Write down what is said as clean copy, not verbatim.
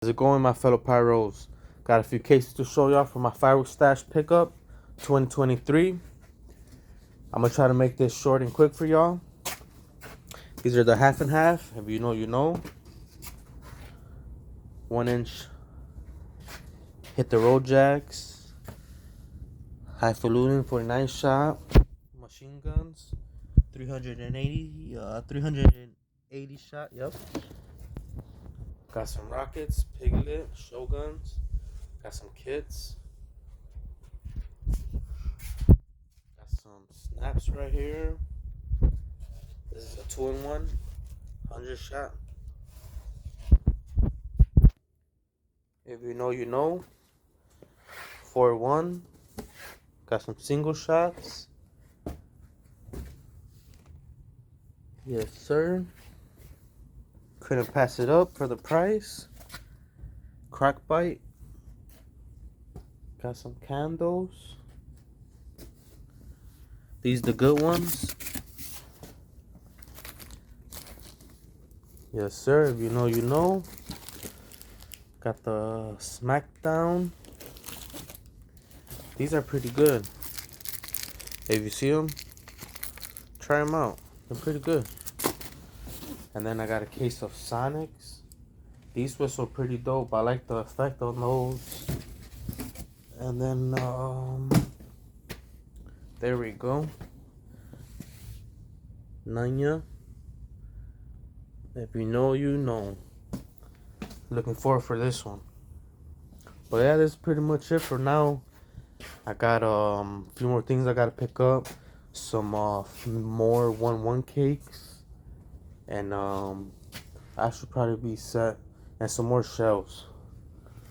How's it going, my fellow pyros? Got a few cases to show y'all for my firework stash pickup 2023. I'm gonna try to make this short and quick for y'all. These are the half and half. If you know, you know. 1-inch hit the road jacks, highfalutin 49 shot, machine guns, 380 shot. Yep. Got some rockets, piglet, shotguns. Got some kits. Got some snaps right here. This is a 2-in-1, 100 shot. If you know, you know. 4-1. Got some single shots. Yes, sir. Couldn't pass it up for the price. Crack bite. Got some candles. These the good ones. Yes, sir. If you know, you know. Got the Smackdown. These are pretty good. If you see them, try them out. They're pretty good. And then I got a case of Sonics. These whistle pretty dope. I like the effect on those. And then, there we go. Nanya. If you know, you know. Looking forward for this one. But yeah, that's pretty much it for now. I got a few more things I gotta pick up. Some more 1-1 cakes. And I should probably be set. And some more shells.